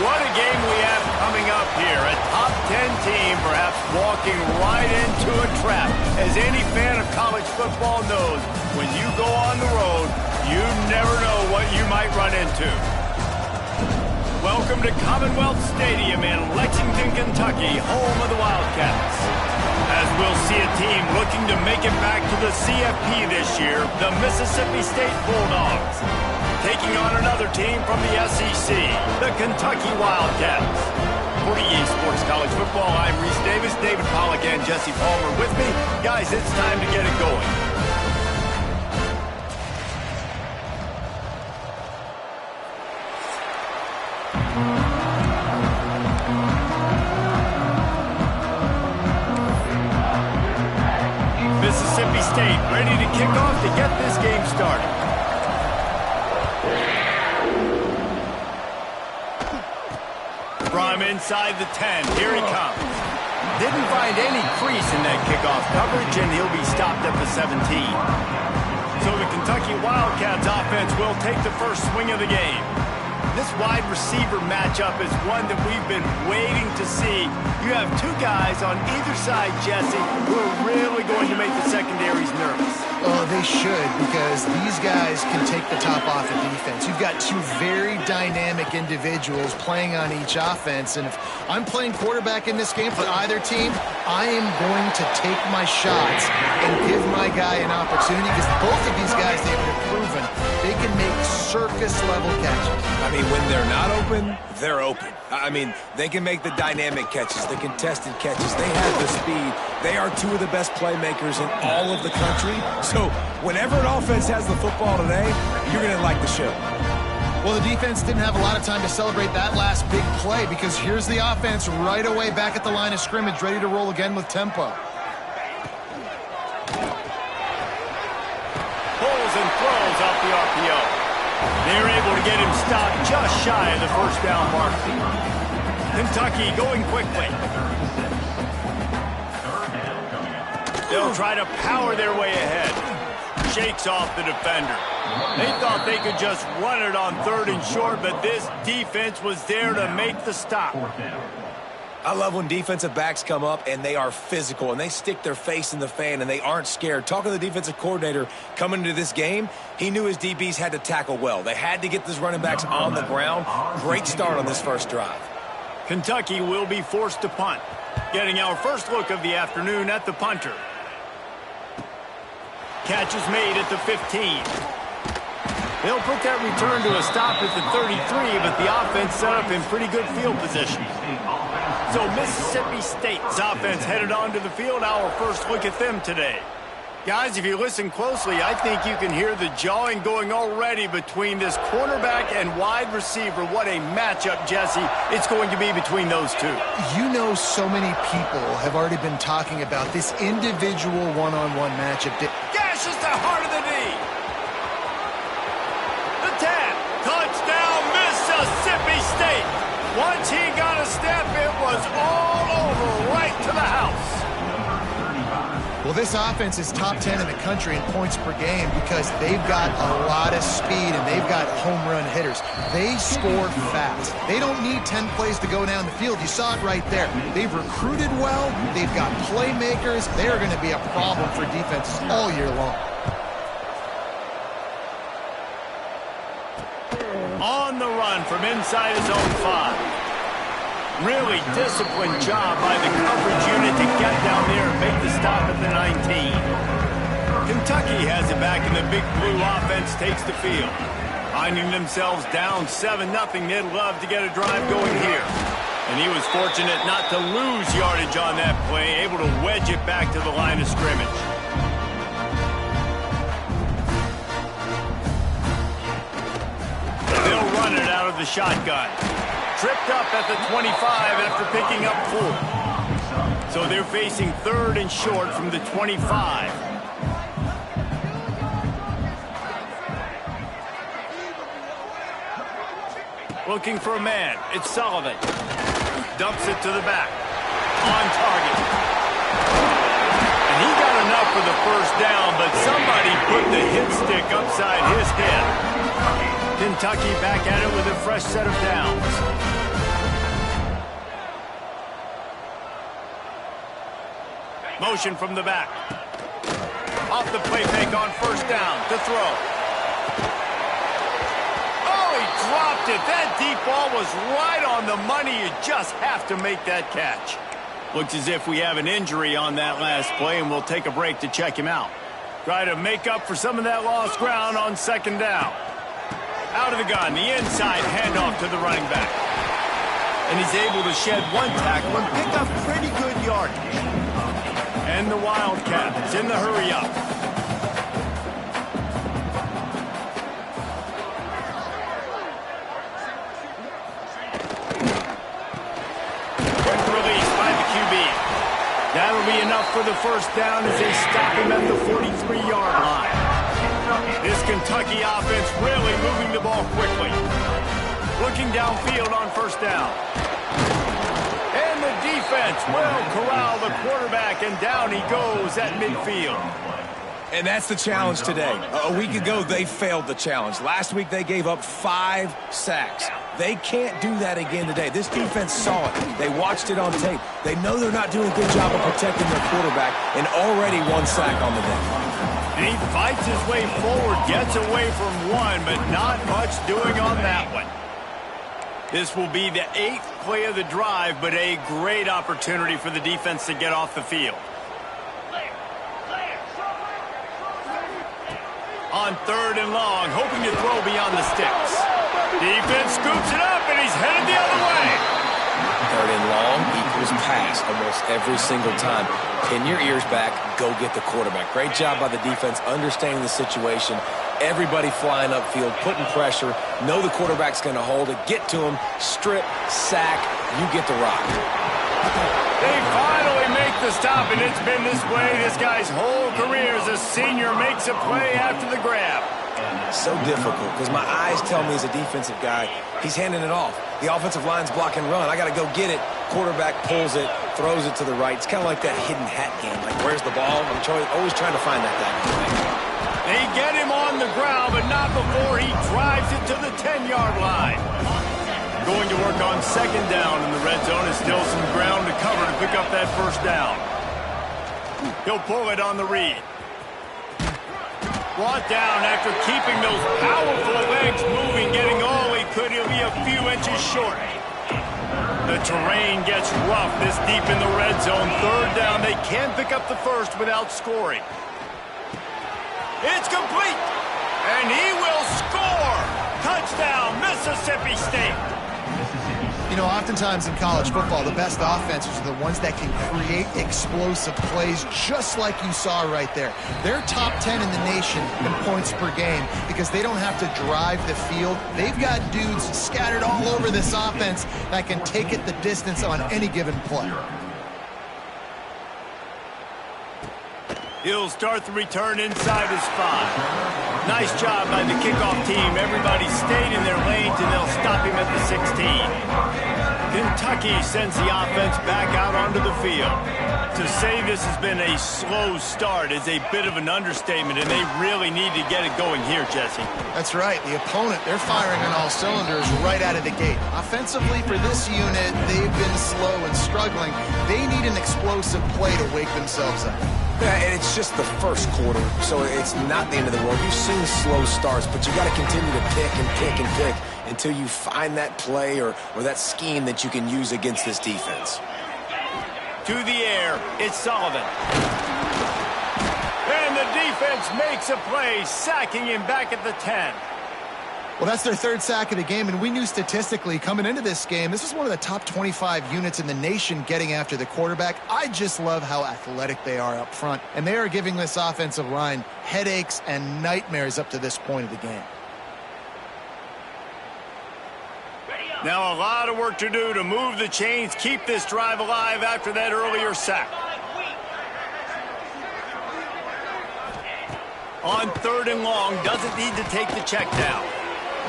What a game we have coming up here. A top 10 team perhaps walking right into a trap. As any fan of college football knows, when you go on the road, you never know what you might run into. Welcome to Commonwealth Stadium in Lexington, Kentucky, home of the Wildcats. As we'll see a team looking to make it back to the CFP this year, the Mississippi State Bulldogs. Taking on another team from the SEC, the Kentucky Wildcats. For EA Sports College Football, I'm Reese Davis, David Pollack, and Jesse Palmer with me. Guys, it's time to get it going. Mississippi State ready to kick off to get this game started. From inside the 10, here he comes. Didn't find any crease in that kickoff coverage, and he'll be stopped at the 17. So the Kentucky Wildcats offense will take the first swing of the game. This wide receiver matchup is one that we've been waiting to see. You have two guys on either side, Jesse, who are really going to make the secondaries nervous. Oh, they should, because these guys can take the top off the defense. You've got two very dynamic individuals playing on each offense, and if I'm playing quarterback in this game for either team, I am going to take my shots and give my guy an opportunity, because both of these guys, they've been proven they can make circus-level catches. I mean, when they're not open, they're open. I mean, they can make the dynamic catches, the contested catches. They have the speed. They are two of the best playmakers in all of the country. So whenever an offense has the football today, you're going to like the show. Well, the defense didn't have a lot of time to celebrate that last big play, because here's the offense right away back at the line of scrimmage, ready to roll again with tempo. Pulls and throws off the RPO. They're able to get him stopped just shy of the first down mark. Kentucky going quickly. They'll try to power their way ahead. Shakes off the defender. They thought they could just run it on 3rd and short, but this defense was there to make the stop. I love when defensive backs come up and they are physical and they stick their face in the fan and they aren't scared. Talking to the defensive coordinator coming into this game, he knew his DBs had to tackle well. They had to get these running backs on the ground. Great start on this first drive. Kentucky will be forced to punt. Getting our first look of the afternoon at the punter. Catch is made at the 15. They'll put that return to a stop at the 33, but the offense set up in pretty good field position. So Mississippi State's offense headed onto the field. Our first look at them today. Guys, if you listen closely, I think you can hear the jawing going already between this cornerback and wide receiver. What a matchup, Jesse, it's going to be between those two. You know, so many people have already been talking about this individual one-on-one matchup. Gashes the heart of the knee. The 10. Touchdown, Mississippi State. Once he got a step, it was all over, right to the house. Well, this offense is top 10 in the country in points per game because they've got a lot of speed and they've got home run hitters. They score fast. They don't need 10 plays to go down the field. You saw it right there. They've recruited well. They've got playmakers. They are going to be a problem for defenses all year long. On the run from inside his own 5. Really disciplined job by the coverage unit to get down there and make the stop at the 19. Kentucky has it back, and the Big Blue offense takes the field. Finding themselves down 7-0, they'd love to get a drive going here. And he was fortunate not to lose yardage on that play, able to wedge it back to the line of scrimmage. They'll run it out of the shotgun. Tripped up at the 25 after picking up 4. So they're facing 3rd and short from the 25. Looking for a man. It's Sullivan. Dumps it to the back. On target. And he got enough for the first down, but somebody put the hit stick upside his head. Kentucky back at it with a fresh set of downs. Motion from the back. Off the play fake on first down to throw. Oh, he dropped it. That deep ball was right on the money. You just have to make that catch. Looks as if we have an injury on that last play, and we'll take a break to check him out. Try to make up for some of that lost ground on second down. Out of the gun, the inside handoff to the running back. And he's able to shed one tackle and pick up pretty good yardage. And the Wildcats in the hurry up. Quick release by the QB. That'll be enough for the first down as they stop him at the 43-yard line. This Kentucky offense really moving the ball quickly. Looking downfield on first down. And the defense will corral the quarterback, and down he goes at midfield. And that's the challenge today. A week ago, they failed the challenge. Last week, they gave up 5 sacks. They can't do that again today. This defense saw it. They watched it on tape. They know they're not doing a good job of protecting their quarterback, and already 1 sack on the day. And he fights his way forward, gets away from one, but not much doing on that one. This will be the 8th play of the drive, but a great opportunity for the defense to get off the field. On third and long, hoping to throw beyond the sticks. Defense scoops it up, and he's headed the other way. Third and long equals pass almost every single time. Pin your ears back, go get the quarterback. Great job by the defense understanding the situation. Everybody flying upfield, putting pressure, know the quarterback's going to hold it, get to him, strip, sack, you get the rock. They finally make the stop, and it's been this way this guy's whole career as a senior makes a play after the grab. So difficult because my eyes tell me as a defensive guy, he's handing it off. The offensive line's block and run. I got to go get it. Quarterback pulls it, throws it to the right. It's kind of like that hidden hat game. Like, where's the ball? I'm always trying to find that guy. They get him on the ground, but not before he drives it to the 10-yard line. Going to work on second down in the red zone. Is still some ground to cover to pick up that first down. He'll pull it on the read. Brought down after keeping those powerful legs moving, getting all he could. He'll be a few inches short. The terrain gets rough this deep in the red zone. Third down, they can't pick up the first without scoring. It's complete, and he will score. Touchdown, Mississippi State. You know, oftentimes in college football, the best offenses are the ones that can create explosive plays, just like you saw right there. They're top 10 in the nation in points per game because they don't have to drive the field. They've got dudes scattered all over this offense that can take it the distance on any given play. He'll start the return inside his 5. Nice job by the kickoff team. Everybody stayed in their lanes, and they'll stop him at the 16. Kentucky sends the offense back out onto the field. To say this has been a slow start is a bit of an understatement, and they really need to get it going here, Jesse. That's right. The opponent, they're firing on all cylinders right out of the gate. Offensively, for this unit, they've been slow and struggling. They need an explosive play to wake themselves up. Yeah, and it's just the first quarter, so it's not the end of the world. You've seen slow starts, but you got to continue to pick and pick and pick until you find that play or that scheme that you can use against this defense. To the air, it's Sullivan. And the defense makes a play, sacking him back at the 10. Well, that's their 3rd sack of the game, and we knew statistically coming into this game, this is one of the top 25 units in the nation getting after the quarterback. I just love how athletic they are up front, and they are giving this offensive line headaches and nightmares up to this point of the game. Now a lot of work to do to move the chains, keep this drive alive after that earlier sack. On third and long, doesn't need to take the check down.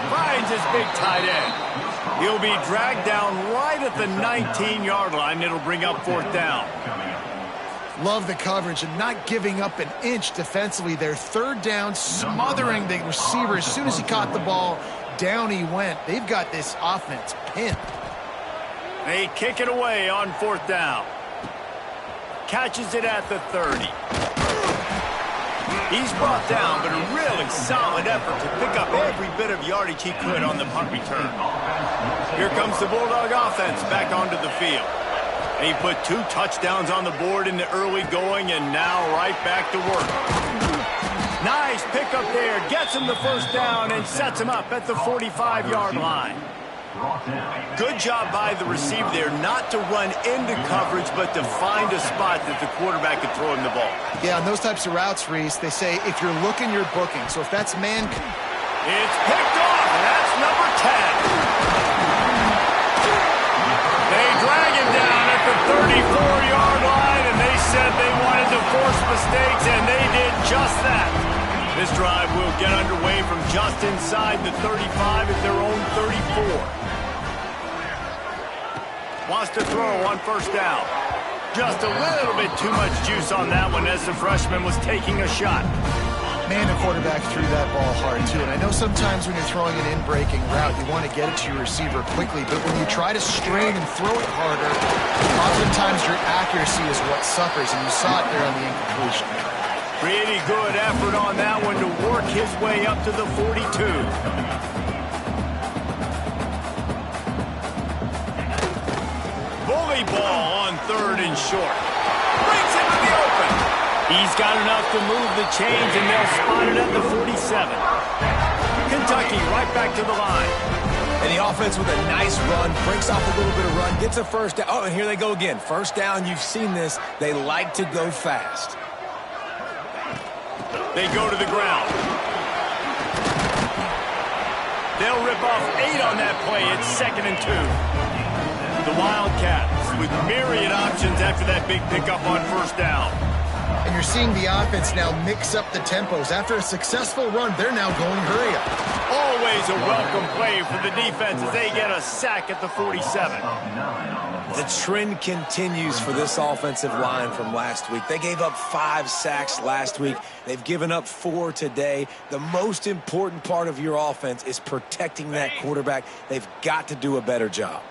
Finds his big tight end. He'll be dragged down right at the 19-yard line. It'll bring up 4th down. Love the coverage and not giving up an inch defensively. Their 3rd down, smothering the receiver. As soon as he caught the ball, down he went. They've got this offense pinned. They kick it away on 4th down. catches it at the 30. He's brought down, but a really solid effort to pick up every bit of yardage he could on the punt return. Here comes the Bulldog offense back onto the field. And he put 2 touchdowns on the board in the early going, and now right back to work. Nice pickup there, gets him the first down and sets him up at the 45-yard line. Good job by the receiver there not to run into coverage, but to find a spot that the quarterback could throw him the ball. Yeah, on those types of routes, Reese, they say if you're looking, you're booking. So if that's man... It's picked off, and that's number 10. They drag him down at the 34-yard line, and they said they wanted to force mistakes, and they did just that. This drive will get underway from just inside the 35 at their own 34. Wants to throw on first down. Just a little bit too much juice on that one as the freshman was taking a shot. Man, the quarterback threw that ball hard, too. And I know sometimes when you're throwing an in-breaking route, you want to get it to your receiver quickly. But when you try to strain and throw it harder, oftentimes your accuracy is what suffers. And you saw it there on the incompletion. Pretty good effort on that one to work his way up to the 42. Bully ball on 3rd and short. Brings him to the open. He's got enough to move the chains, and they'll spot it at the 47. Kentucky right back to the line. And the offense with a nice run, breaks off a little bit of run, gets a first down. Oh, and here they go again. First down, you've seen this. They like to go fast. They go to the ground. They'll rip off 8 on that play. It's 2nd and 2. The Wildcats with myriad options after that big pickup on first down. And you're seeing the offense now mix up the tempos. After a successful run, they're now going hurry up. Always a welcome play for the defense as they get a sack at the 47. The trend continues for this offensive line from last week. They gave up 5 sacks last week. They've given up 4 today. The most important part of your offense is protecting that quarterback. They've got to do a better job.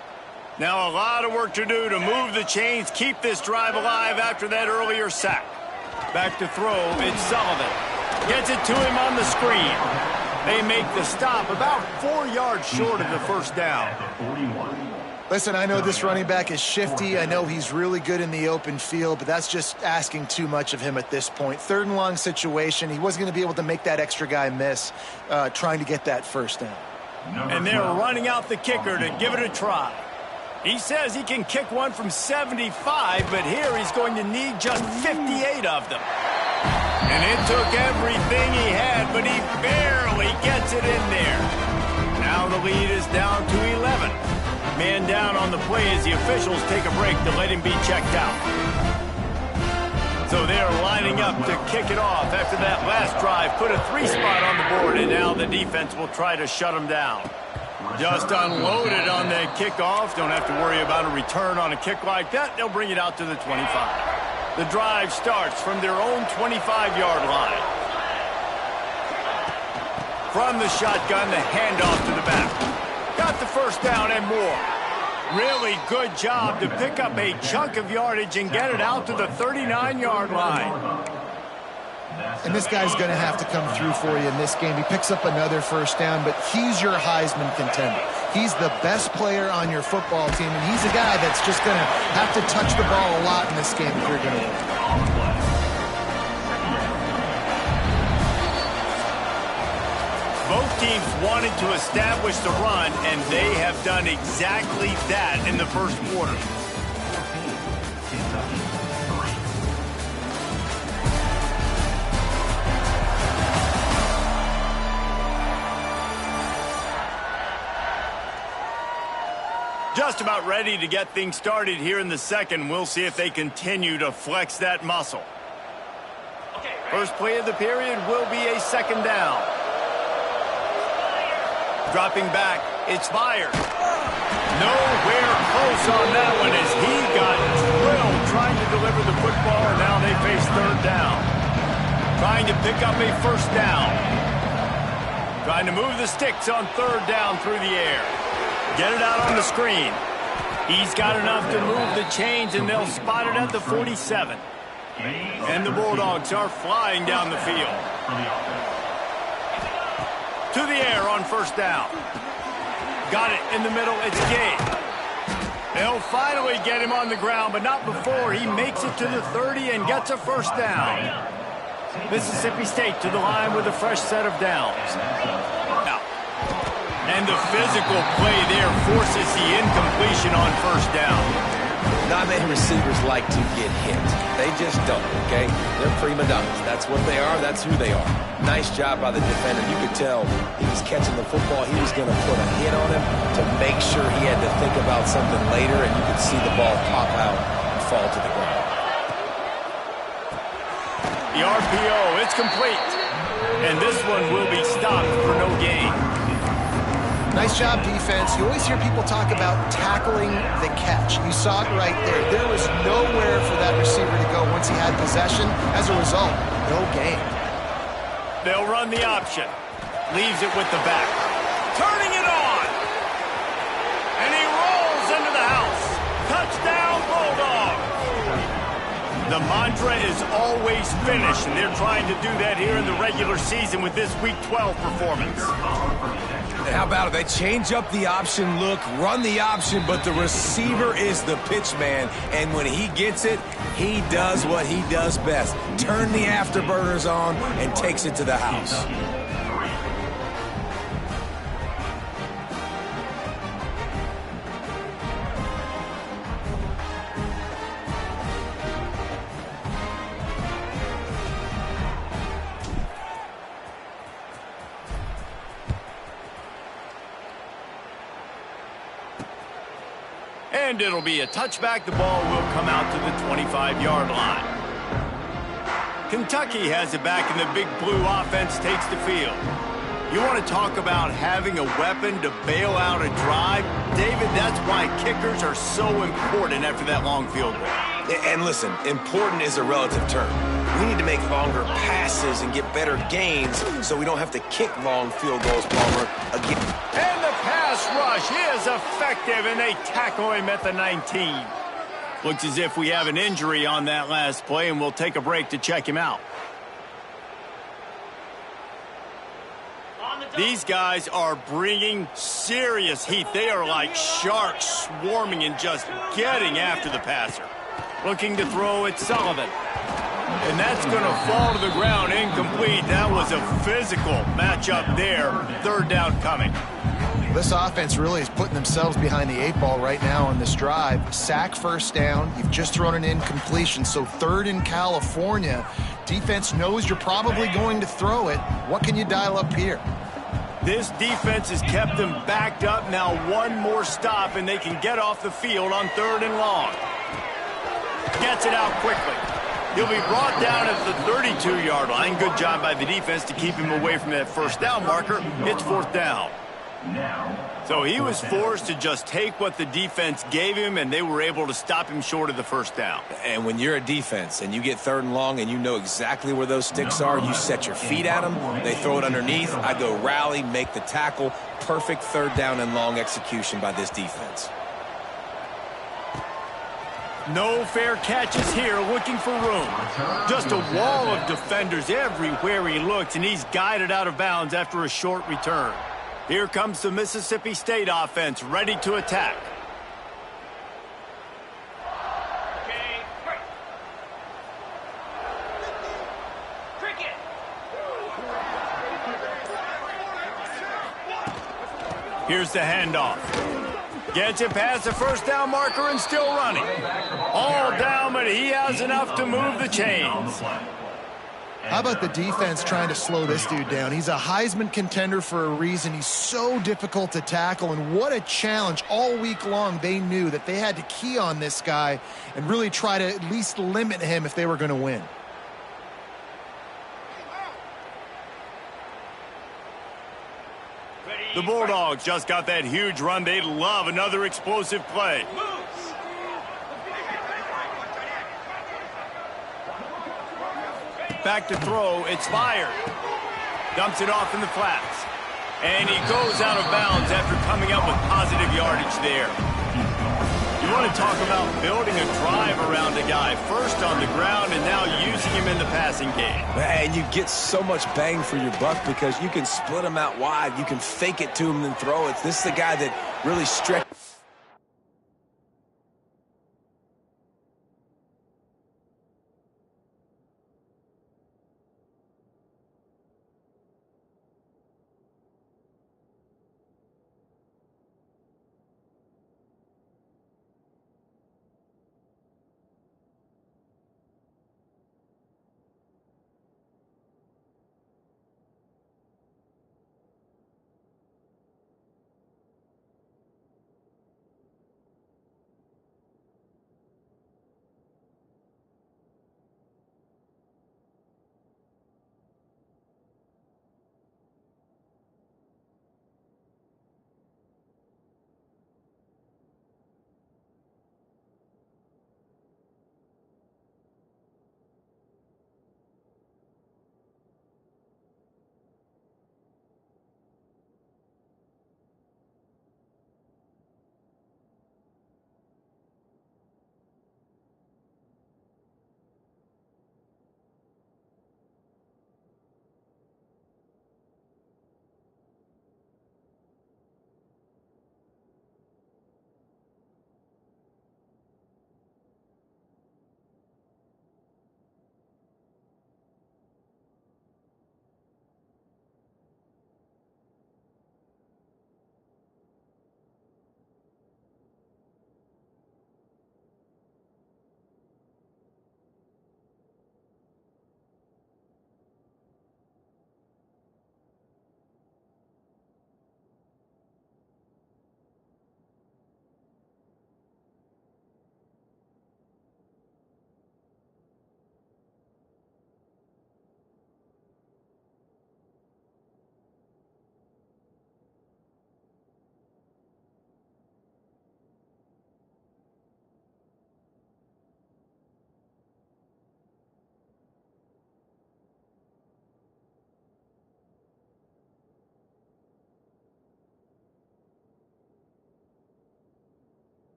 Now a lot of work to do to move the chains, keep this drive alive after that earlier sack. Back to throw, it's Sullivan. Gets it to him on the screen. They make the stop about 4 yards short of the first down. Listen, I know this running back is shifty. I know he's really good in the open field, but that's just asking too much of him at this point. 3rd and long situation. He wasn't going to be able to make that extra guy miss trying to get that first down. And they're running out the kicker to give it a try. He says he can kick one from 75, but here he's going to need just 58 of them. And it took everything he had, but he barely gets it in there. Now the lead is down to 11. Man down on the play as the officials take a break to let him be checked out. So they're lining up to kick it off after that last drive. Put a 3-spot on the board, and now the defense will try to shut him down. Just unloaded on the kickoff. Don't have to worry about a return on a kick like that. They'll bring it out to the 25. The drive starts from their own 25-yard line. From the shotgun, the handoff to the back. Got the first down and more. Really good job to pick up a chunk of yardage and get it out to the 39-yard line. And this guy's going to have to come through for you in this game. He picks up another first down, but he's your Heisman contender. He's the best player on your football team, and he's a guy that's just going to have to touch the ball a lot in this game if you're going to win. Both teams wanted to establish the run, and they have done exactly that in the first quarter. Just about ready to get things started here in the second. We'll see if they continue to flex that muscle. First play of the period will be a second down. Dropping back, it's Byers. Nowhere close on that one as he got drilled trying to deliver the football, and now they face third down. Trying to pick up a first down. Trying to move the sticks on third down through the air. Get it out on the screen. He's got enough to move the chains, and they'll spot it at the 47. And the Bulldogs are flying down the field. To the air on first down. Got it in the middle. It's Gabe. They'll finally get him on the ground, but not before he makes it to the 30 and gets a first down. Mississippi State to the line with a fresh set of downs. And the physical play there forces the incompletion on first down. Not many receivers like to get hit. They just don't, okay? They're prima donnas. That's what they are. That's who they are. Nice job by the defender. You could tell he was catching the football. He was going to put a hit on him to make sure he had to think about something later, and you could see the ball pop out and fall to the ground. The RPO, it's complete. And this one will be stopped for no gain. Nice job, defense. You always hear people talk about tackling the catch. You saw it right there. There was nowhere for that receiver to go once he had possession. As a result, no gain. They'll run the option. Leaves it with the back. Turning it on. And he rolls into the house. Touchdown, Bulldogs. The mantra is always finish, and they're trying to do that here in the regular season with this Week 12 performance. How about it? They change up the option look, run the option, but the receiver is the pitch man, and when he gets it, he does what he does best. Turn the afterburners on and takes it to the house. And it'll be a touchback. The ball will come out to the 25-yard line. Kentucky has it back, and the Big Blue offense takes the field. You want to talk about having a weapon to bail out a drive? David, that's why kickers are so important after that long field goal. And listen, important is a relative term. We need to make longer passes and get better gains so we don't have to kick long field goals, Palmer, again. And the pass rush is effective, and they tackle him at the 19. Looks as if we have an injury on that last play, and we'll take a break to check him out. These guys are bringing serious heat. They are like sharks swarming and just getting after the passer. Looking to throw at Sullivan. And that's going to fall to the ground, incomplete. That was a physical matchup there. Third down coming. This offense really is putting themselves behind the 8 ball right now on this drive. Sack first down. You've just thrown an incompletion, so third in California. Defense knows you're probably going to throw it. What can you dial up here? This defense has kept them backed up. Now one more stop, and they can get off the field on third and long. Gets it out quickly. He'll be brought down at the 32-yard line. Good job by the defense to keep him away from that first down marker. It's fourth down. So he was forced to just take what the defense gave him, and they were able to stop him short of the first down. And when you're a defense and you get third and long and you know exactly where those sticks are, you set your feet at them, they throw it underneath, I go rally, make the tackle. Perfect third down and long execution by this defense. No fair catches here, looking for room. Just a wall of defenders everywhere he looks, and he's guided out of bounds after a short return. Here comes the Mississippi State offense, ready to attack. Here's the handoff. Gets it past the first down marker and still running. All down, but he has enough to move the chains. How about the defense trying to slow this dude down? He's a Heisman contender for a reason. He's so difficult to tackle, and what a challenge. All week long, they knew that they had to key on this guy and really try to at least limit him if they were going to win. The Bulldogs just got that huge run. They'd love another explosive play. Back to throw. It's fired. Dumps it off in the flats. And he goes out of bounds after coming up with positive yardage there. want to talk about building a drive around a guy. First on the ground and now using him in the passing game. And you get so much bang for your buck because you can split him out wide. You can fake it to him and then throw it. This is the guy that really stretches.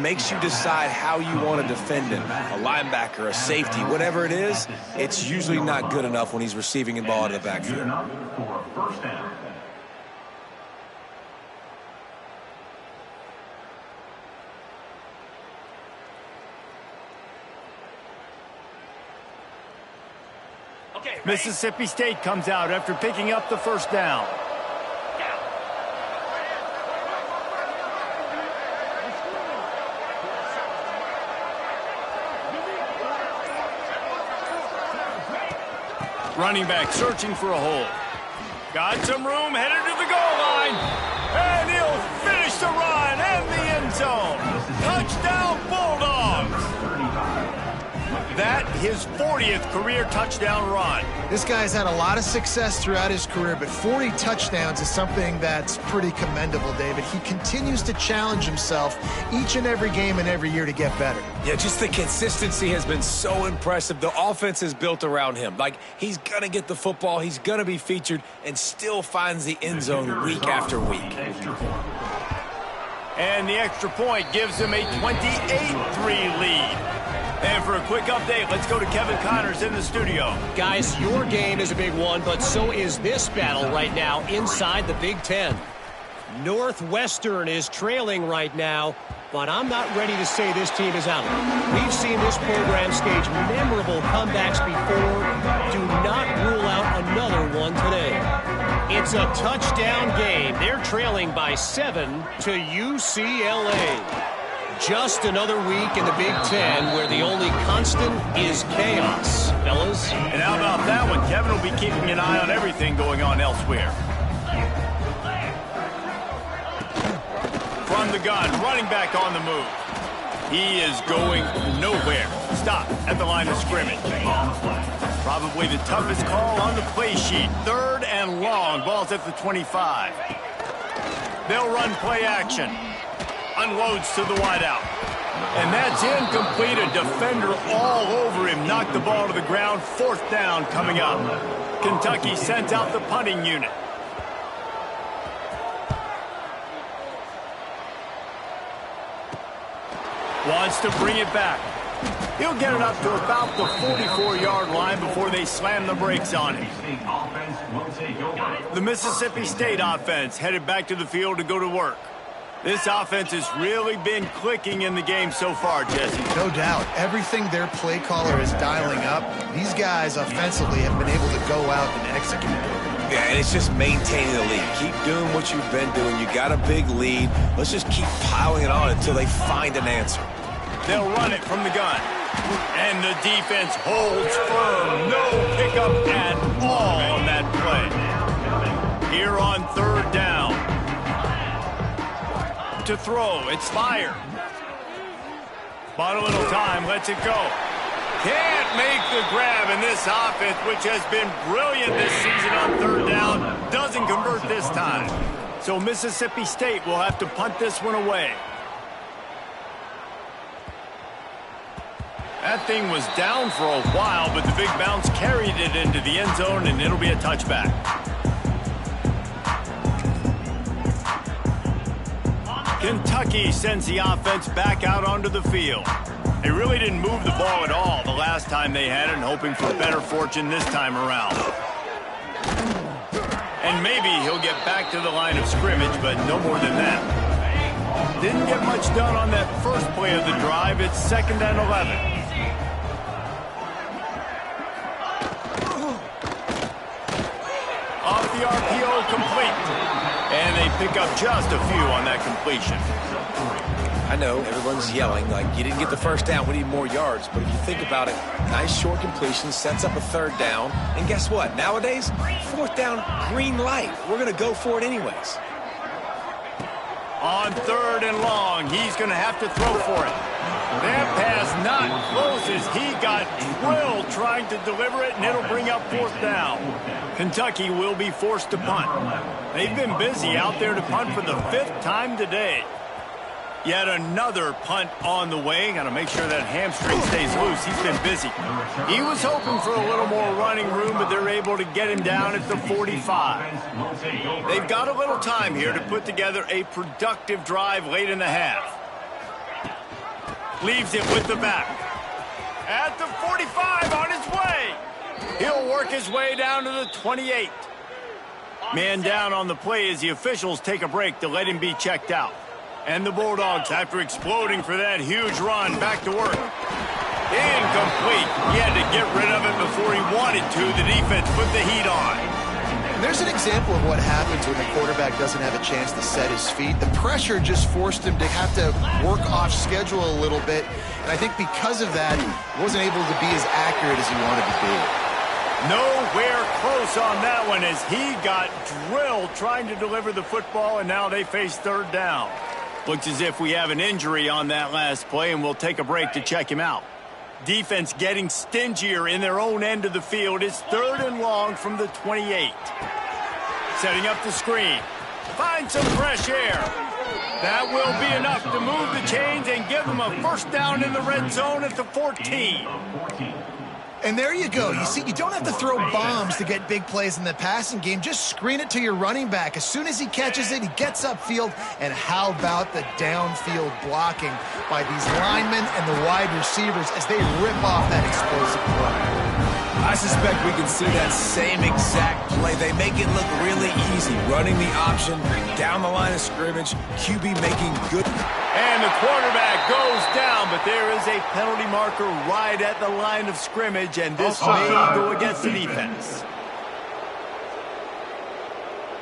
makes you decide how you want to defend him. A linebacker, a safety, whatever it is, it's usually not good enough when he's receiving the ball out of the backfield. Mississippi State comes out after picking up the first down. Running back searching for a hole. Got some room, headed to the goal line. And he'll finish the run and the end zone. Touchdown Bulldogs. That his 40th career touchdown run. This guy's had a lot of success throughout his career, but 40 touchdowns is something that's pretty commendable, David. He continues to challenge himself each and every game and every year to get better. Yeah, just the consistency has been so impressive. The offense is built around him. Like, he's going to get the football, he's going to be featured, and still finds the end zone week after week. And the extra point gives him a 28-3 lead. And for a quick update, let's go to Kevin Connors in the studio. Guys, your game is a big one, but so is this battle right now inside the Big Ten. Northwestern is trailing right now, but I'm not ready to say this team is out. We've seen this program stage memorable comebacks before. Do not rule out another one today. It's a touchdown game. They're trailing by 7 to UCLA. Just another week in the Big Ten where the only constant is chaos, fellas. And how about that one? Kevin will be keeping an eye on everything going on elsewhere. From the gun, running back on the move. He is going nowhere. Stop at the line of scrimmage. Probably the toughest call on the play sheet. 3rd and long. Ball's at the 25. They'll run play action. Unloads to the wideout. And that's incomplete. A defender all over him. Knocked the ball to the ground. 4th down coming up. Kentucky sends out the punting unit. Wants to bring it back. He'll get it up to about the 44-yard line before they slam the brakes on him. The Mississippi State offense headed back to the field to go to work. This offense has really been clicking in the game so far, Jesse. No doubt. Everything their play caller is dialing up, these guys offensively have been able to go out and execute. Yeah, and it's just maintaining the lead. Keep doing what you've been doing. You got a big lead. Let's just keep piling it on until they find an answer. They'll run it from the gun. And the defense holds firm. No pickup at all on that play. Here on 3rd down. To throw, it's fired. Bought a little time, lets it go. Can't make the grab in this offense, which has been brilliant this season on 3rd down. Doesn't convert this time. So Mississippi State will have to punt this one away. That thing was down for a while, but the big bounce carried it into the end zone, and it'll be a touchback. Kentucky sends the offense back out onto the field. They really didn't move the ball at all the last time they had it, hoping for better fortune this time around. And maybe he'll get back to the line of scrimmage, but no more than that. Didn't get much done on that first play of the drive. It's 2nd and 11. Off the RPO, complete. And they pick up just a few on that completion. I know everyone's yelling like you didn't get the first down, we need more yards. But if you think about it, nice short completion sets up a 3rd down. And guess what? Nowadays, 4th down, green light. We're going to go for it anyways. On 3rd and long, he's going to have to throw for it. That pass not close as he got drilled trying to deliver it, and it'll bring up 4th down. Kentucky will be forced to punt. They've been busy out there to punt for the 5th time today. Yet another punt on the way. Got to make sure that hamstring stays loose. He's been busy. He was hoping for a little more running room, but they're able to get him down at the 45. They've got a little time here to put together a productive drive late in the half. Leaves it with the back. At the 45, on his way. He'll work his way down to the 28. Man down on the play as the officials take a break to let him be checked out. And the Bulldogs, after exploding for that huge run, back to work. Incomplete. He had to get rid of it before he wanted to. The defense put the heat on. And there's an example of what happens when the quarterback doesn't have a chance to set his feet. The pressure just forced him to have to work off schedule a little bit. And I think because of that, he wasn't able to be as accurate as he wanted to be. Nowhere close on that one as he got drilled trying to deliver the football, and now they face third down. Looks as if we have an injury on that last play, and we'll take a break to check him out. Defense getting stingier in their own end of the field. It's 3rd and long from the 28. Setting up the screen. Find some fresh air. That will be enough to move the chains and give them a first down in the red zone at the 14. And there you go. You see, you don't have to throw bombs to get big plays in the passing game. Just screen it to your running back. As soon as he catches it, he gets upfield. And how about the downfield blocking by these linemen and the wide receivers as they rip off that explosive play? I suspect we can see that same exact play. They make it look really easy, running the option down the line of scrimmage, QB making good. And the quarterback goes down, but there is a penalty marker right at the line of scrimmage, and this may go against the defense.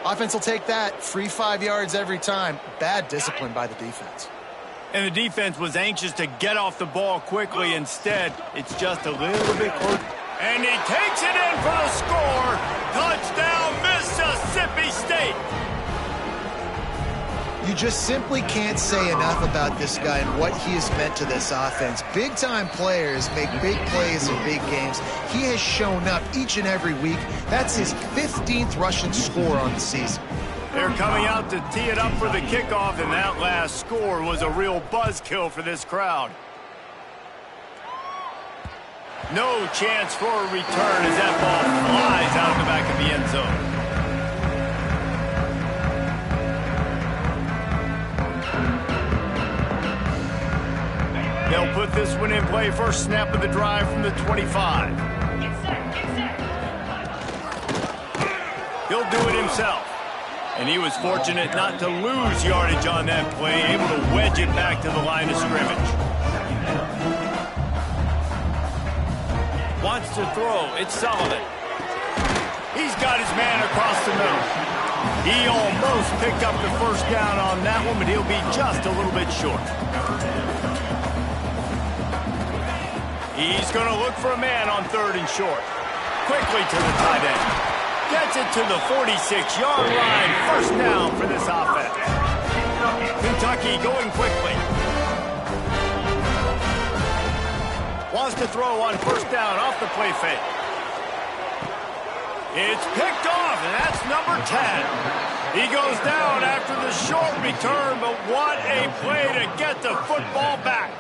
Offense will take that. Free 5 yards every time. Bad discipline by the defense. And the defense was anxious to get off the ball quickly. Instead, it's just a little bit close. And he takes it in for the score. Touchdown, Mississippi State. You just simply can't say enough about this guy and what he has meant to this offense. Big-time players make big plays in big games. He has shown up each and every week. That's his 15th rushing score on the season. They're coming out to tee it up for the kickoff, and that last score was a real buzzkill for this crowd. No chance for a return as that ball flies out of the back of the end zone. They'll put this one in play. First snap of the drive from the 25. He'll do it himself. And he was fortunate not to lose yardage on that play, able to wedge it back to the line of scrimmage. Wants to throw. It's Sullivan. He's got his man across the middle. He almost picked up the first down on that one, but he'll be just a little bit short. He's going to look for a man on 3rd and short. Quickly to the tight end. Gets it to the 46-yard line. First down for this offense. Kentucky going quickly. Wants to throw on first down off the play fake. It's picked off, and that's number 10. He goes down after the short return, but what a play to get the football back.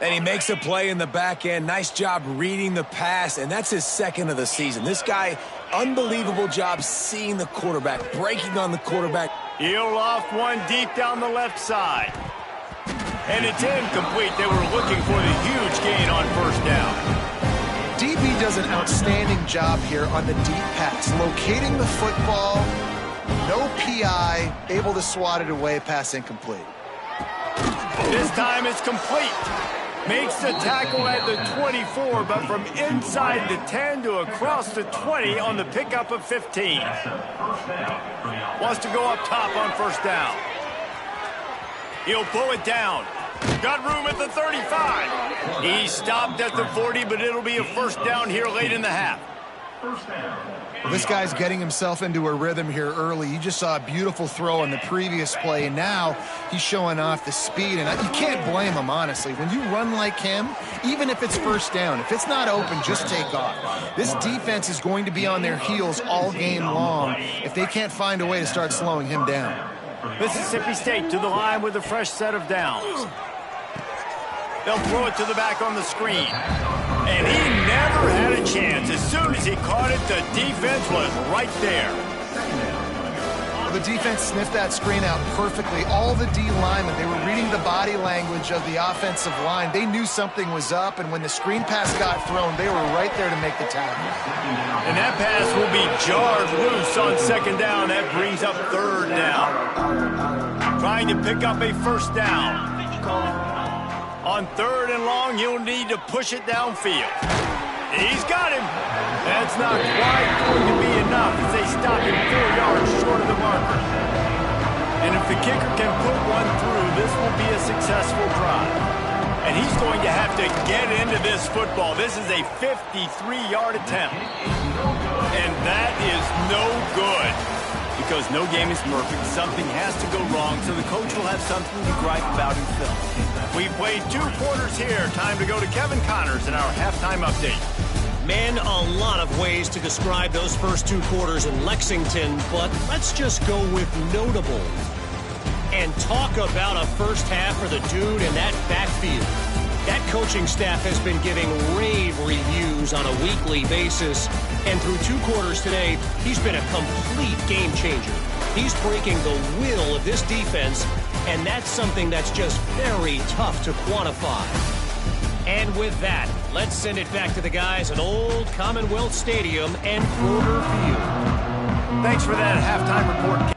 And he makes a play in the back end. Nice job reading the pass, and that's his 2nd of the season. This guy, unbelievable job seeing the quarterback, breaking on the quarterback. He'll off one deep down the left side. And it's incomplete. They were looking for the huge gain on first down. DB does an outstanding job here on the deep pass, locating the football, no PI, able to swat it away, pass incomplete. This time it's complete. Makes the tackle at the 24, but from inside the 10 to across the 20 on the pickup of 15. Wants to go up top on first down. He'll pull it down. Got room at the 35. He stopped at the 40, but it'll be a first down here late in the half. This guy's getting himself into a rhythm here early. You just saw a beautiful throw on the previous play, and now he's showing off the speed. And you can't blame him, honestly. When you run like him, even if it's first down, if it's not open, just take off. This defense is going to be on their heels all game long if they can't find a way to start slowing him down. Mississippi State to the line with a fresh set of downs. They'll throw it to the back on the screen. And he never had a chance. As soon as he caught it, the defense was right there. The defense sniffed that screen out perfectly. All the D linemen, they were reading the body language of the offensive line. They knew something was up, and when the screen pass got thrown, they were right there to make the tackle. And that pass will be jarred loose on second down. That brings up third down. Trying to pick up a first down. On third and long, he'll need to push it downfield. He's got him. That's not quite going to be enough as they stop him 4 yards short of the marker. And if the kicker can put one through, this will be a successful drive. And he's going to have to get into this football. This is a 53-yard attempt. And that is no good. Because no game is perfect. Something has to go wrong, so the coach will have something to gripe about in film. We've played 2 quarters here. Time to go to Kevin Connors in our halftime update. Man, a lot of ways to describe those first 2 quarters in Lexington, but let's just go with notable. And talk about a first half for the dude in that backfield. That coaching staff has been giving rave reviews on a weekly basis, and through 2 quarters today, he's been a complete game changer. He's breaking the will of this defense, and that's something that's just very tough to quantify. And with that, let's send it back to the guys at Old Commonwealth Stadium and Kroger Field. Thanks for that halftime report.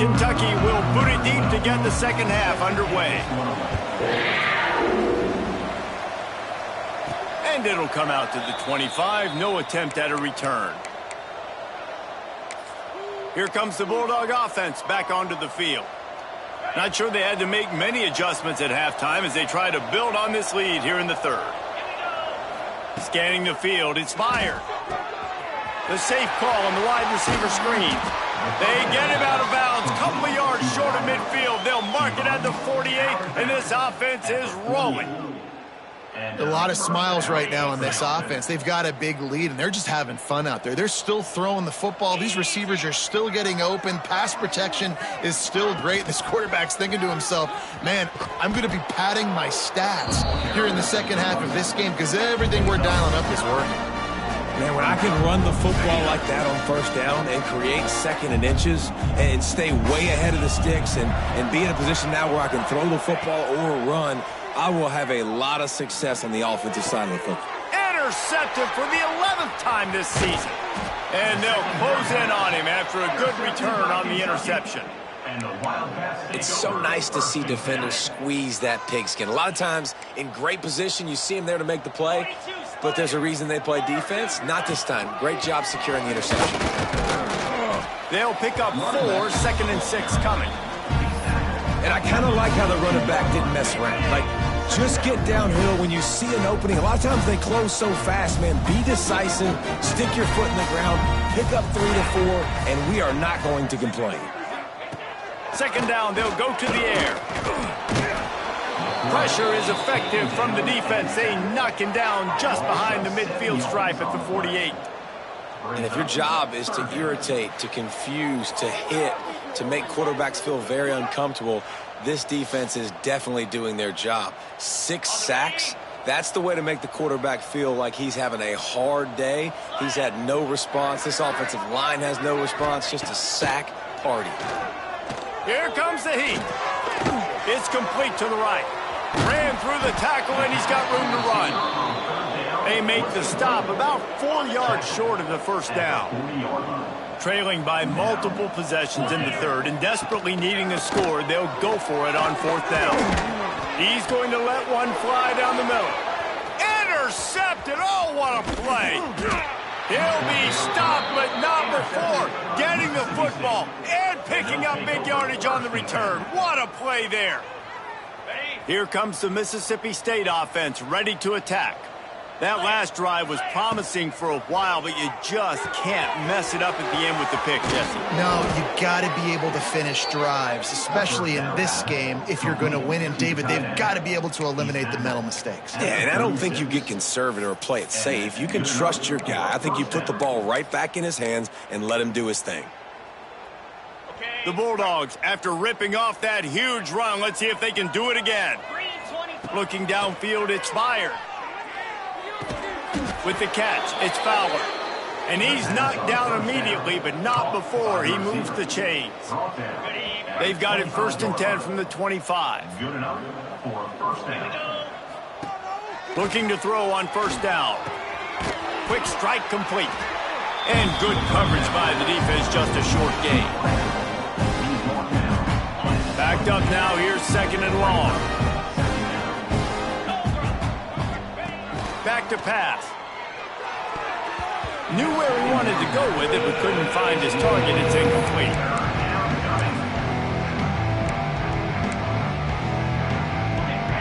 Kentucky will boot it deep to get the second half underway. And it'll come out to the 25. No attempt at a return. Here comes the Bulldog offense back onto the field. Not sure they had to make many adjustments at halftime as they try to build on this lead here in the third. Scanning the field, it's fired. The safe call on the wide receiver screen. They get him out of bounds, couple of yards short of midfield. They'll mark it at the 48, and this offense is rolling. A lot of smiles right now on this offense. They've got a big lead, and they're just having fun out there. They're still throwing the football. These receivers are still getting open. Pass protection is still great. This quarterback's thinking to himself, man, I'm going to be padding my stats here in the second half of this game because everything we're dialing up is working. Man, when I can run the football like that on first down and create second and inches and stay way ahead of the sticks and be in a position now where I can throw the football or run, I will have a lot of success on the offensive side of the football. Intercepted for the 11th time this season. And they'll close in on him after a good return on the interception. It's so nice to see defenders squeeze that pigskin. A lot of times in great position, you see them there to make the play, but there's a reason they play defense. Not this time. Great job securing the interception. They'll pick up 4, 2nd and 6 coming. And I kind of like how the running back didn't mess around. Like, just get downhill when you see an opening. A lot of times they close so fast, man. Be decisive, stick your foot in the ground, pick up 3 to 4, and we are not going to complain. Second down, they'll go to the air. Pressure is effective from the defense. They knock him down just behind the midfield stripe at the 48. And if your job is to irritate, to confuse, to hit, to make quarterbacks feel very uncomfortable, this defense is definitely doing their job. 6 sacks, that's the way to make the quarterback feel like he's having a hard day. He's had no response. This offensive line has no response, just a sack party. Here comes the heat. It's complete to the right. Ran through the tackle, and he's got room to run. They make the stop about 4 yards short of the first down. Trailing by multiple possessions in the third and desperately needing a score, they'll go for it on 4th down. He's going to let one fly down the middle. Intercepted! Oh, what a play! He'll be stopped, but not before getting the football and picking up big yardage on the return. What a play there! Here comes the Mississippi State offense ready to attack. That last drive was promising for a while, but you just can't mess it up at the end with the pick, Jesse. No, you got to be able to finish drives, especially in this game. If you're going to win, and David, they've got to be able to eliminate the mental mistakes. Yeah, and I don't think you get conservative or play it safe. You can trust your guy. I think you put the ball right back in his hands and let him do his thing. The Bulldogs, after ripping off that huge run, let's see if they can do it again. Looking downfield, it's fired. With the catch, it's Fowler. And he's knocked down immediately, but not before he moves the chains. They've got it 1st and 10 from the 25. Looking to throw on 1st down. Quick strike complete. And good coverage by the defense, just a short gain. Backed up now, here's 2nd and long. Back to pass. Knew where he wanted to go with it, but couldn't find his target. It's incomplete.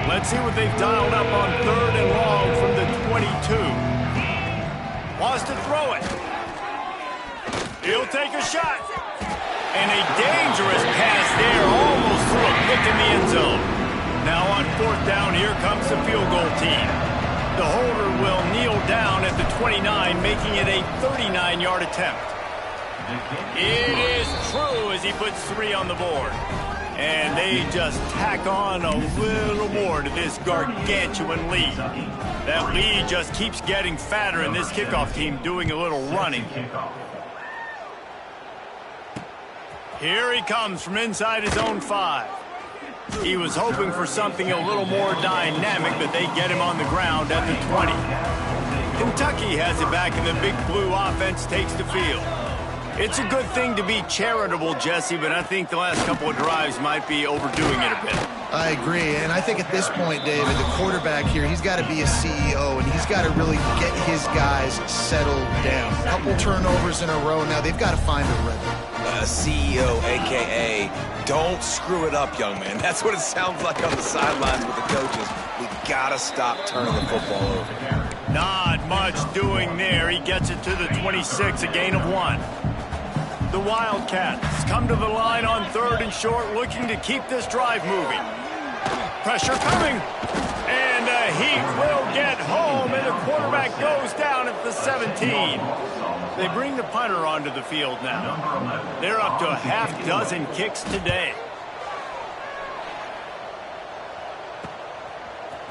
Let's see what they've dialed up on 3rd and long from the 22. Wants to throw it. He'll take a shot. And a dangerous pass there, almost threw a pick in the end zone. Now on 4th down, here comes the field goal team. The holder will kneel down at the 29, making it a 39-yard attempt. It is true as he puts 3 on the board. And they just tack on a little more to this gargantuan lead. That lead just keeps getting fatter, and this kickoff team doing a little running. Here he comes from inside his own 5. He was hoping for something a little more dynamic, but they get him on the ground at the 20. Kentucky has it back, and the Big Blue offense takes the field. It's a good thing to be charitable, Jesse, but I think the last couple of drives might be overdoing it a bit. I agree, and I think at this point, David, the quarterback here, he's got to be a CEO, and he's got to really get his guys settled down. A couple turnovers in a row now. They've got to find a rhythm. CEO, a.k.a. don't screw it up, young man. That's what it sounds like on the sidelines with the coaches. We got to stop turning the football over. Not much doing there. He gets it to the 26, a gain of 1. The Wildcats come to the line on 3rd and short, looking to keep this drive moving. Pressure coming, and the Heat will get home, and the quarterback goes down at the 17. They bring the punter onto the field now. They're up to a half dozen kicks today.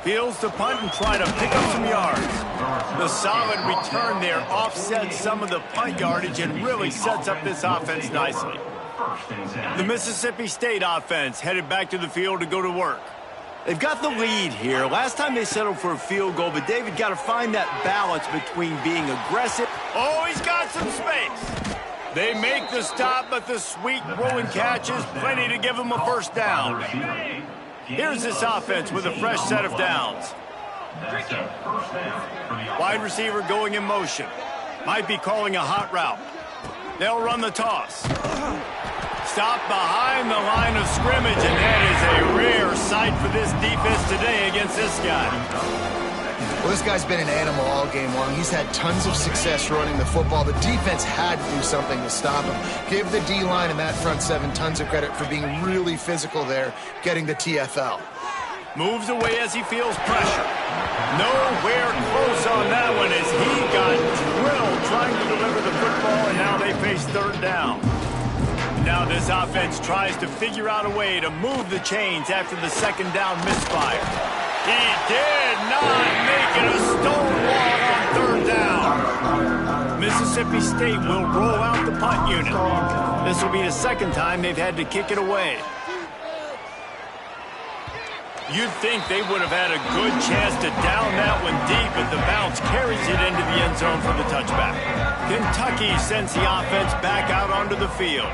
Fields to punt and try to pick up some yards. The solid return there offsets some of the punt yardage and really sets up this offense nicely. The Mississippi State offense headed back to the field to go to work. They've got the lead here. Last time they settled for a field goal, but David got to find that balance between being aggressive. Oh, he's got some space. They make the stop, but the sweet rolling catch is plenty to give them a first down. Here's this offense with a fresh set of downs. Wide receiver going in motion. Might be calling a hot route. They'll run the toss. Stop behind the line of scrimmage, and that is a rare sight for this defense today against this guy. Well, this guy's been an animal all game long. He's had tons of success running the football. The defense had to do something to stop him. Give the D-line and that front seven tons of credit for being really physical there, getting the TFL. Moves away as he feels pressure. Nowhere close on that one as he got drilled trying to deliver the football, and now they face 3rd down. Now this offense tries to figure out a way to move the chains after the 2nd down misfire. He did not make it a stonewall on 3rd down. Mississippi State will roll out the punt unit. This will be the 2nd time they've had to kick it away. You'd think they would have had a good chance to down that one deep, but the bounce carries it into the end zone for the touchback. Kentucky sends the offense back out onto the field.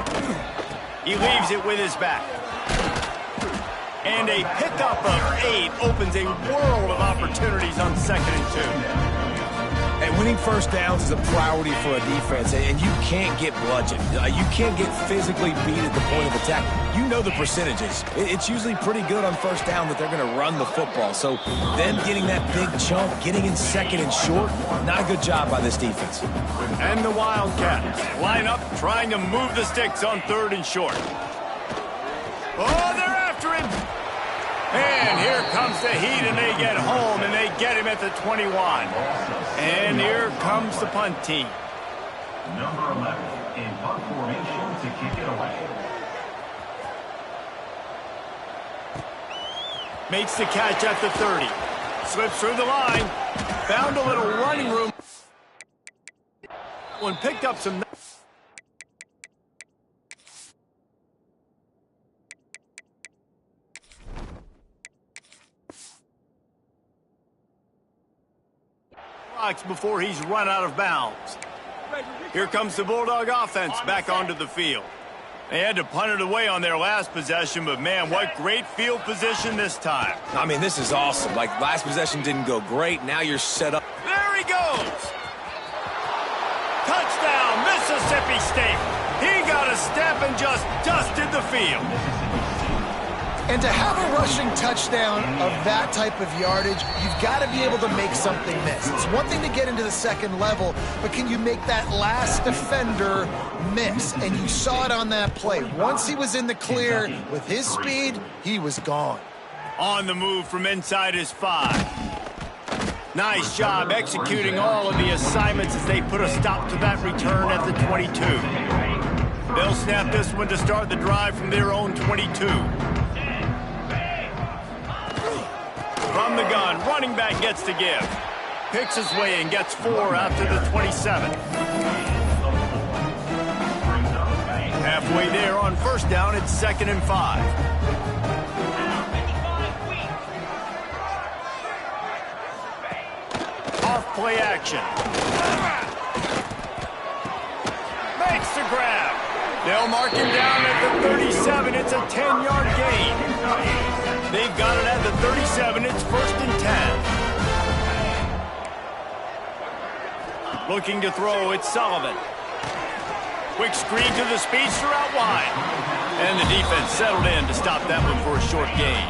He leaves it with his back. And a pickup of 8 opens a world of opportunities on 2nd and 2. And winning first downs is a priority for a defense, and you can't get bludgeoned. You can't get physically beat at the point of attack. You know the percentages. It's usually pretty good on first down that they're going to run the football. So them getting that big chunk, getting in 2nd and short, not a good job by this defense. And the Wildcats line up trying to move the sticks on 3rd and short. Oh, they're after him. And here comes the Heat, and they get home, and they get him at the 21. And here comes the punt team. Number 11 in punt formation to kick it away. Makes the catch at the 30. Slips through the line. Found a little running room. One picked up some... before he's run out of bounds. Here comes the Bulldog offense back onto the field. They had to punt it away on their last possession, but man, what great field position this time. I mean, this is awesome. Like, last possession didn't go great. Now you're set up. There he goes. Touchdown, Mississippi State. He got a step and just dusted the field. And to have a rushing touchdown of that type of yardage, you've got to be able to make something miss. It's one thing to get into the 2nd level, but can you make that last defender miss? And you saw it on that play. Once he was in the clear with his speed, he was gone. On the move from inside his 5. Nice job executing all of the assignments as they put a stop to that return at the 22. They'll snap this one to start the drive from their own 22. From the gun, running back gets to give. Picks his way and gets 4 after the 27. Halfway there on 1st down, it's 2nd and 5. Off play action. Makes a grab. They'll mark him down at the 37. It's a 10-yard gain. They've got it at the 37. It's 1st and 10. Looking to throw, it's Sullivan. Quick screen to the speedster out wide. And the defense settled in to stop that one for a short gain.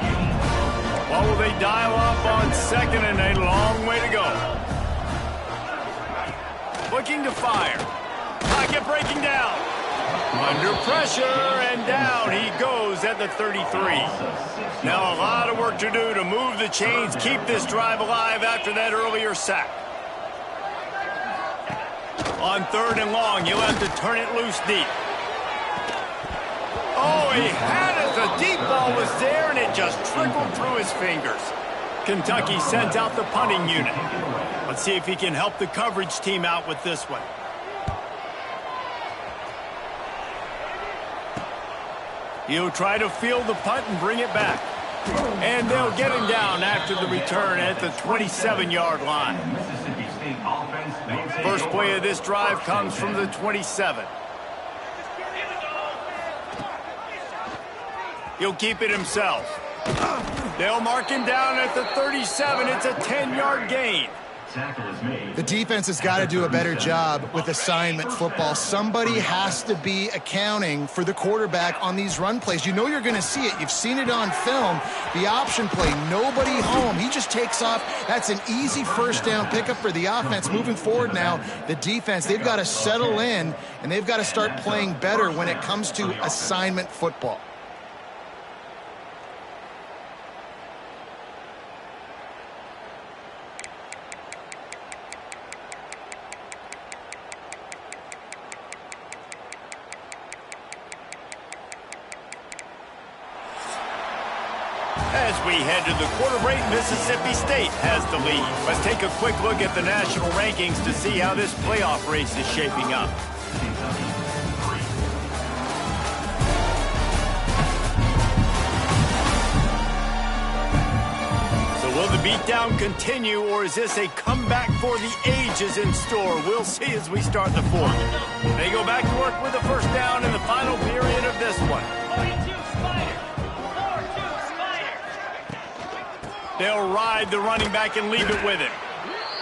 Well, will they dial up on 2nd and a long way to go? Looking to fire. Pocket breaking down. Under pressure, and down he goes at the 33. Now a lot of work to do to move the chains, keep this drive alive after that earlier sack. On 3rd and long, he'll have to turn it loose deep. Oh, he had it. The deep ball was there, and it just trickled through his fingers. Kentucky sends out the punting unit. Let's see if he can help the coverage team out with this one. He'll try to field the punt and bring it back. And they'll get him down after the return at the 27-yard line. First play of this drive comes from the 27. He'll keep it himself. They'll mark him down at the 37. It's a 10-yard gain. The defense has got to do a better job with assignment football. Somebody has to be accounting for the quarterback on these run plays. You know you're going to see it. You've seen it on film. The option play, nobody home. He just takes off. That's an easy first down pickup for the offense. Moving forward now, the defense, they've got to settle in, and they've got to start playing better when it comes to assignment football. As we head to the quarter break, Mississippi State has the lead. Let's take a quick look at the national rankings to see how this playoff race is shaping up. So will the beatdown continue, or is this a comeback for the ages in store? We'll see as we start the 4th. They go back to work with the first down in the final period of this one. They'll ride the running back and leave it with him.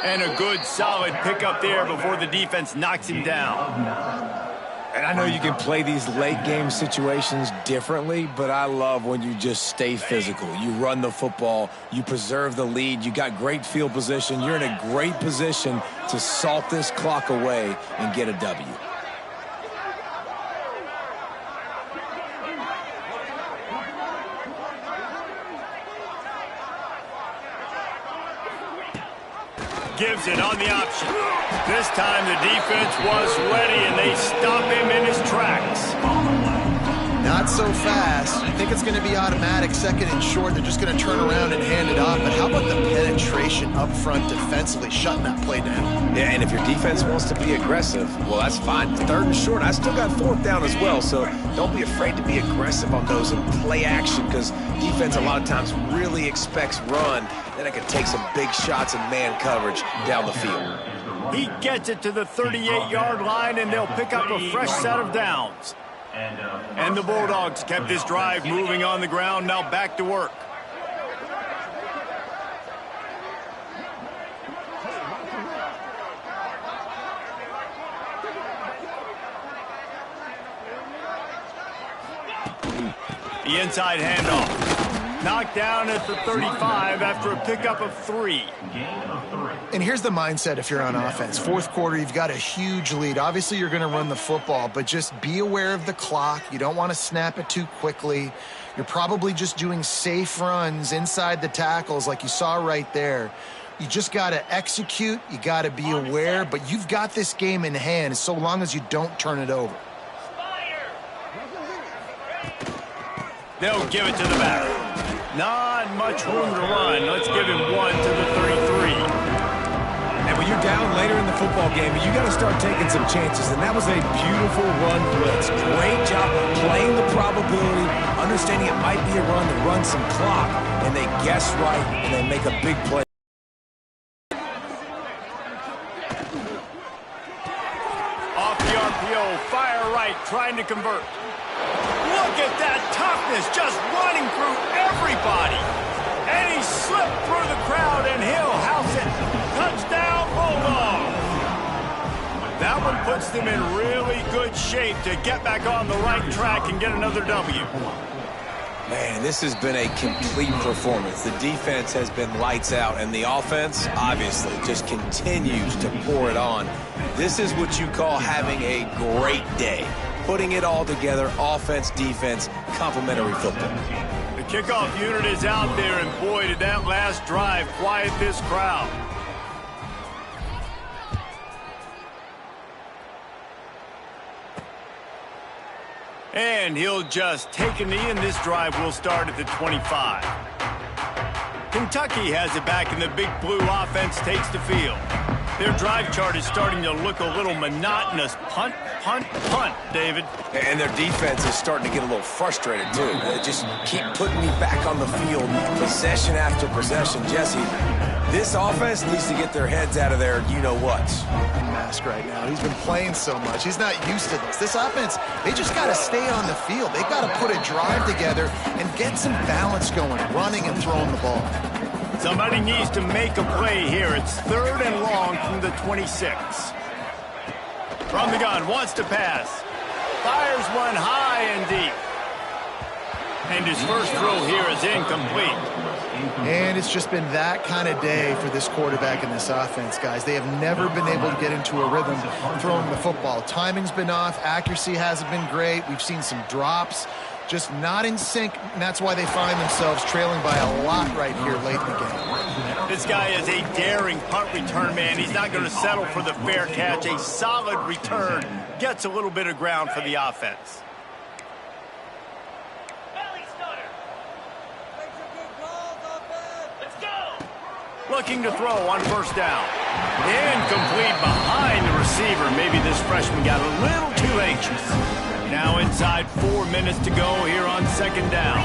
And a good, solid pickup there before the defense knocks him down. And I know you can play these late game situations differently, but I love when you just stay physical. You run the football, you preserve the lead, you got great field position, you're in a great position to salt this clock away and get a W. Gives it on the option. This time the defense was ready, and they stop him in his tracks. Not so fast. I think it's going to be automatic, 2nd and short. They're just going to turn around and hand it off. But how about the penetration up front defensively, shutting that play down? Yeah, and if your defense wants to be aggressive, well, that's fine. 3rd and short. I still got 4th down as well, so don't be afraid to be aggressive on those and play action, because defense a lot of times really expects run. Then it can take some big shots in man coverage down the field. He gets it to the 38-yard line, and they'll pick up a fresh set of downs. And the Bulldogs kept this drive moving on the ground, now back to work. The inside handoff. Knocked down at the 35 after a pickup of 3. And here's the mindset if you're on offense. 4th quarter, you've got a huge lead. Obviously, you're going to run the football, but just be aware of the clock. You don't want to snap it too quickly. You're probably just doing safe runs inside the tackles like you saw right there. You just got to execute. You got to be aware, but you've got this game in hand so long as you don't turn it over. They'll give it to the back. Not much room to run. Let's give him 1 to the 33. And when you're down later in the football game, you got to start taking some chances. And that was a beautiful run blitz. Great job playing the probability, understanding it might be a run to run some clock, and they guess right, and they make a big play. Off the RPO, fire right right, trying to convert. Look at that toughness, just running through everybody. And he slipped through the crowd, and he'll house it. Touchdown, Bulldogs. That one puts them in really good shape to get back on the right track and get another W. Man, this has been a complete performance. The defense has been lights out, and the offense, obviously, just continues to pour it on. This is what you call having a great day. Putting it all together, offense, defense, complementary football. The kickoff unit is out there, and boy, did that last drive quiet this crowd. And he'll just take a knee, and this drive will start at the 25. Kentucky has it back, and the Big Blue offense takes the field. Their drive chart is starting to look a little monotonous. Punt, punt, punt, David. And their defense is starting to get a little frustrated, too. They just keep putting me back on the field, possession after possession. Jesse, this offense needs to get their heads out of their you-know-whats. Mask right now. He's been playing so much. He's not used to this. This offense, they just got to stay on the field. They've got to put a drive together and get some balance going, running and throwing the ball. Somebody needs to make a play here. It's 3rd and long from the 26. From the gun, wants to pass. Fires one high and deep. And his first throw here is incomplete. And it's just been that kind of day for this quarterback and this offense, guys. They have never been able to get into a rhythm throwing the football. Timing's been off. Accuracy hasn't been great. We've seen some drops. Just not in sync, and that's why they find themselves trailing by a lot right here late in the game. This guy is a daring punt return man. He's not going to settle for the fair catch. A solid return gets a little bit of ground for the offense. Looking to throw on first down. Incomplete behind the receiver. Maybe this freshman got a little too anxious. Now inside 4 minutes to go here on 2nd down.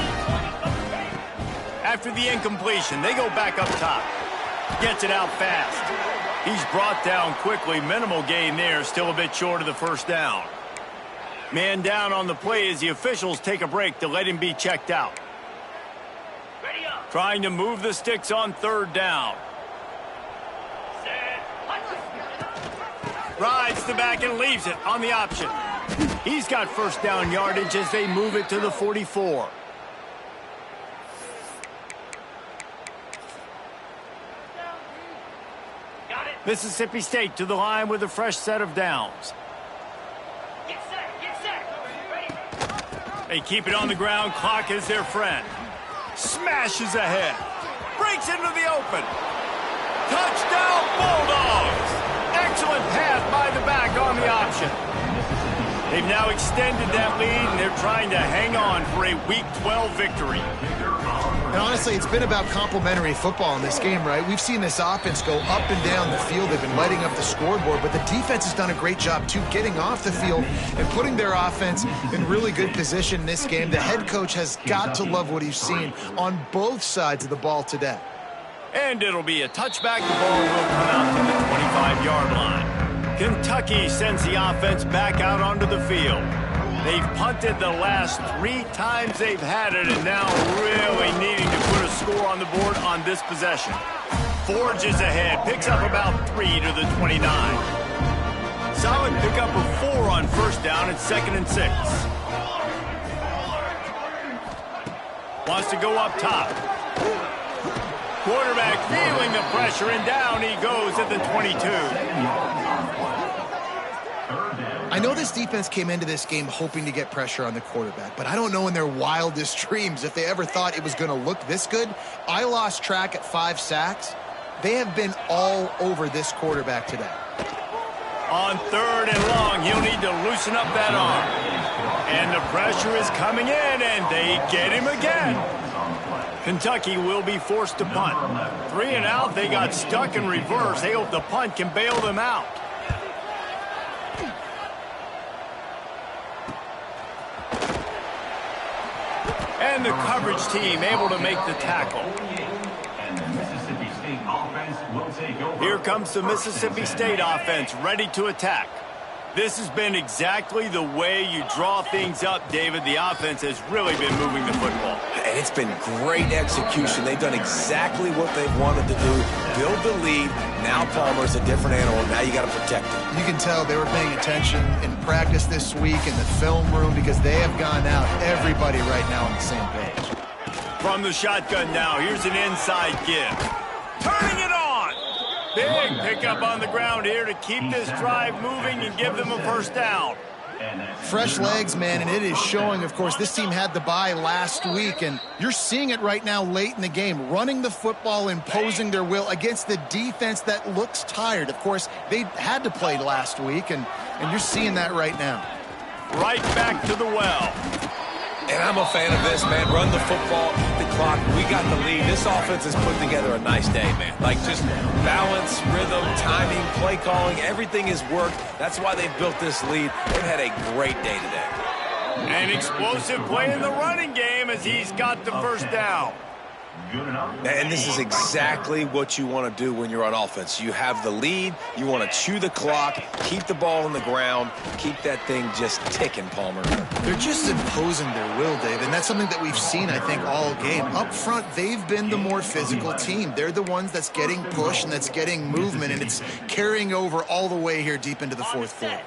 After the incompletion, they go back up top. Gets it out fast. He's brought down quickly. Minimal gain there. Still a bit short of the first down. Man down on the play as the officials take a break to let him be checked out. Trying to move the sticks on 3rd down. Rides the back and leaves it on the option. He's got first down yardage as they move it to the 44. Mississippi State to the line with a fresh set of downs. They keep it on the ground. Clock is their friend. Smashes ahead. Breaks into the open. Touchdown Bulldogs. Excellent pass by the back on the option. They've now extended that lead, and they're trying to hang on for a Week 12 victory. And honestly, it's been about complementary football in this game, right? We've seen this offense go up and down the field. They've been lighting up the scoreboard, but the defense has done a great job, too, getting off the field and putting their offense in really good position in this game. The head coach has got to love what he's seen on both sides of the ball today. And it'll be a touchback. The ball will come out to the 25-yard line. Kentucky sends the offense back out onto the field. They've punted the last 3 times they've had it, and now really needing to put a score on the board on this possession. Forges ahead, picks up about 3 to the 29. Solid pickup of 4 on first down at 2nd and 6. Wants to go up top. Quarterback feeling the pressure, and down he goes at the 22. I know this defense came into this game hoping to get pressure on the quarterback, but I don't know in their wildest dreams if they ever thought it was going to look this good. I lost track at 5 sacks. They have been all over this quarterback today. On 3rd and long, he'll need to loosen up that arm. And the pressure is coming in, and they get him again. Kentucky will be forced to punt. 3 and out, they got stuck in reverse. They hope the punt can bail them out. And the coverage team able to make the tackle. And the Mississippi State offense will take over. Here comes the Mississippi State offense ready to attack. This has been exactly the way you draw things up, David. The offense has really been moving the football. And it's been great execution. They've done exactly what they've wanted to do. Build the lead. Now Palmer's a different animal. Now you got to protect him. You can tell they were paying attention in practice this week in the film room because they have gone out, everybody right now on the same page. From the shotgun now, here's an inside give. Turning it on! Big pickup on the ground here to keep this drive moving and give them a first down. Fresh legs, man, and it is showing, of course. This team had the bye last week, and you're seeing it right now late in the game, running the football, imposing their will against the defense that looks tired. Of course, they had to play last week, and you're seeing that right now. Right back to the well. And I'm a fan of this, man. Run the football, eat the clock. We got the lead. This offense has put together a nice day, man. Like, just balance, rhythm, timing, play calling, everything has worked. That's why they've built this lead. They've had a great day today. An explosive play in the running game as he's got the first down. And this is exactly what you want to do when you're on offense. You have the lead. You want to chew the clock, keep the ball on the ground, keep that thing just ticking, Palmer. They're just imposing their will, Dave, and that's something that we've seen, I think, all game. Up front, they've been the more physical team. They're the ones that's getting push and that's getting movement, and it's carrying over all the way here deep into the fourth quarter.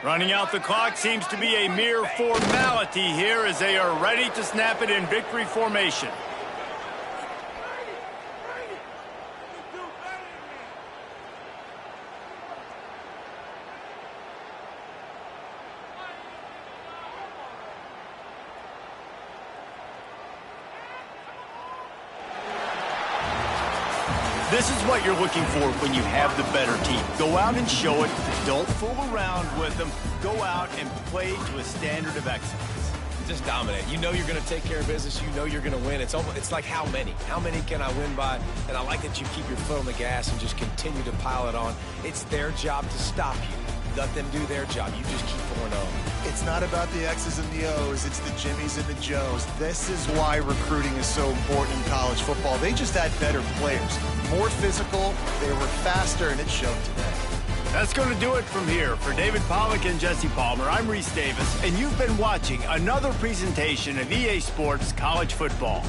Running out the clock seems to be a mere formality here as they are ready to snap it in victory formation. This is what you're looking for when you have the better team. Go out and show it. Don't fool around with them. Go out and play to a standard of excellence. Just dominate. You know you're going to take care of business. You know you're going to win. It's like how many? How many can I win by? And I like that you keep your foot on the gas and just continue to pile it on. It's their job to stop you. Let them do their job. You just keep pouring on. It's not about the X's and the O's. It's the Jimmies and the Joes. This is why recruiting is so important in college football. They just had better players. More physical, they were faster, and it showed today. That's going to do it from here. For David Pollack and Jesse Palmer, I'm Reese Davis, and you've been watching another presentation of EA Sports College Football.